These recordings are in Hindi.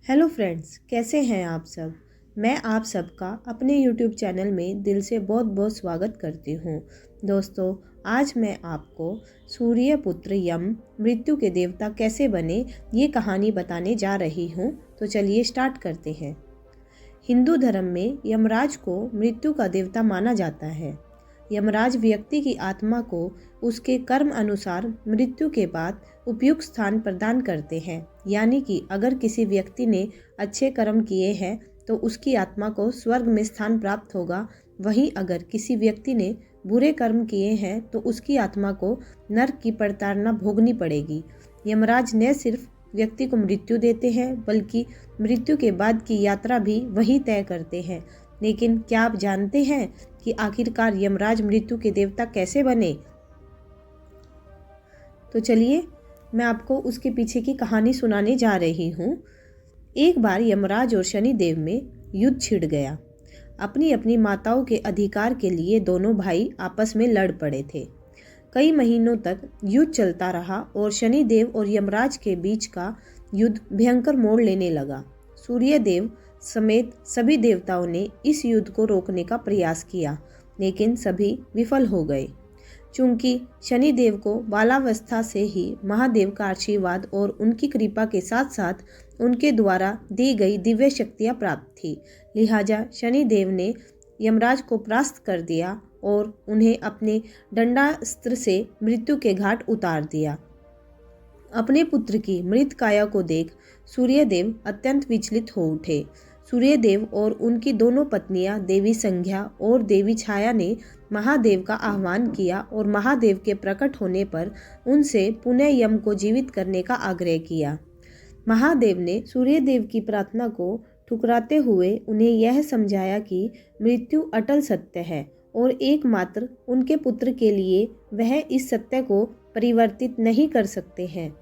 हेलो फ्रेंड्स, कैसे हैं आप सब। मैं आप सबका अपने यूट्यूब चैनल में दिल से बहुत बहुत स्वागत करती हूँ। दोस्तों, आज मैं आपको सूर्यपुत्र यम मृत्यु के देवता कैसे बने ये कहानी बताने जा रही हूँ। तो चलिए स्टार्ट करते हैं। हिंदू धर्म में यमराज को मृत्यु का देवता माना जाता है। यमराज व्यक्ति की आत्मा को उसके कर्म अनुसार मृत्यु के बाद उपयुक्त स्थान प्रदान करते हैं। यानी कि अगर किसी व्यक्ति ने अच्छे कर्म किए हैं तो उसकी आत्मा को स्वर्ग में स्थान प्राप्त होगा। वहीं अगर किसी व्यक्ति ने बुरे कर्म किए हैं तो उसकी आत्मा को नरक की प्रताड़ना भोगनी पड़ेगी। यमराज न सिर्फ व्यक्ति को मृत्यु देते हैं बल्कि मृत्यु के बाद की यात्रा भी वही तय करते हैं। लेकिन क्या आप जानते हैं कि आखिरकार यमराज मृत्यु के देवता कैसे बने? तो चलिए मैं आपको उसके पीछे की कहानी सुनाने जा रही हूँ। एक बार यमराज और शनिदेव में युद्ध छिड़ गया। अपनी अपनी माताओं के अधिकार के लिए दोनों भाई आपस में लड़ पड़े थे। कई महीनों तक युद्ध चलता रहा और शनिदेव और यमराज के बीच का युद्ध भयंकर मोड़ लेने लगा। सूर्यदेव समेत सभी देवताओं ने इस युद्ध को रोकने का प्रयास किया, लेकिन सभी विफल हो गए। चूंकि शनिदेव को बालावस्था से ही महादेव का आशीर्वाद और उनकी कृपा के साथ साथ उनके द्वारा दी गई दिव्य शक्तियां प्राप्त थी, लिहाजा शनिदेव ने यमराज को परास्त कर दिया और उन्हें अपने दंडास्त्र से मृत्यु के घाट उतार दिया। अपने पुत्र की मृत काया को देख सूर्यदेव अत्यंत विचलित हो उठे। सूर्यदेव और उनकी दोनों पत्नियां देवी संज्ञा और देवी छाया ने महादेव का आह्वान किया और महादेव के प्रकट होने पर उनसे पुनः यम को जीवित करने का आग्रह किया। महादेव ने सूर्यदेव की प्रार्थना को ठुकराते हुए उन्हें यह समझाया कि मृत्यु अटल सत्य है और एकमात्र उनके पुत्र के लिए वह इस सत्य को परिवर्तित नहीं कर सकते हैं।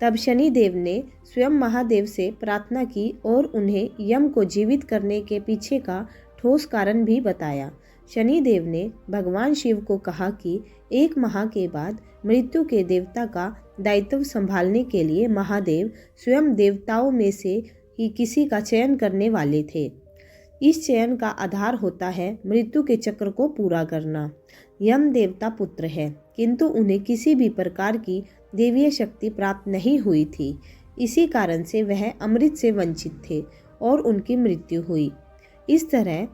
तब शनिदेव ने स्वयं महादेव से प्रार्थना की और उन्हें यम को जीवित करने के पीछे का ठोस कारण भी बताया। शनिदेव ने भगवान शिव को कहा कि एक माह के बाद मृत्यु के देवता का दायित्व संभालने के लिए महादेव स्वयं देवताओं में से ही किसी का चयन करने वाले थे। इस चयन का आधार होता है मृत्यु के चक्र को पूरा करना। यम देवता पुत्र है, किंतु उन्हें किसी भी प्रकार की देवीय शक्ति प्राप्त नहीं हुई थी। इसी कारण से वह अमृत से वंचित थे और उनकी मृत्यु हुई। इस तरह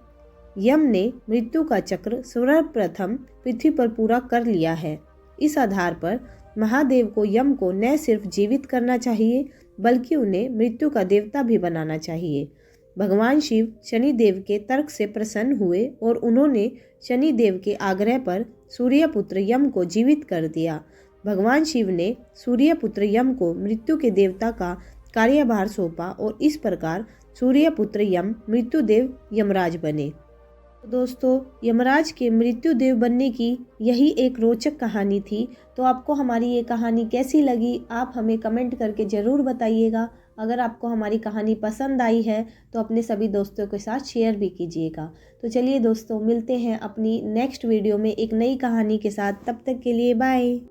यम ने मृत्यु का चक्र सर्वप्रथम पृथ्वी पर पूरा कर लिया है। इस आधार पर महादेव को यम को न सिर्फ जीवित करना चाहिए बल्कि उन्हें मृत्यु का देवता भी बनाना चाहिए। भगवान शिव शनिदेव के तर्क से प्रसन्न हुए और उन्होंने शनिदेव के आग्रह पर सूर्यपुत्र यम को जीवित कर दिया। भगवान शिव ने सूर्यपुत्र यम को मृत्यु के देवता का कार्यभार सौंपा और इस प्रकार सूर्यपुत्र यम मृत्युदेव यमराज बने। दोस्तों, यमराज के मृत्युदेव बनने की यही एक रोचक कहानी थी। तो आपको हमारी ये कहानी कैसी लगी आप हमें कमेंट करके ज़रूर बताइएगा। अगर आपको हमारी कहानी पसंद आई है तो अपने सभी दोस्तों के साथ शेयर भी कीजिएगा। तो चलिए दोस्तों, मिलते हैं अपनी नेक्स्ट वीडियो में एक नई कहानी के साथ। तब तक के लिए बाय।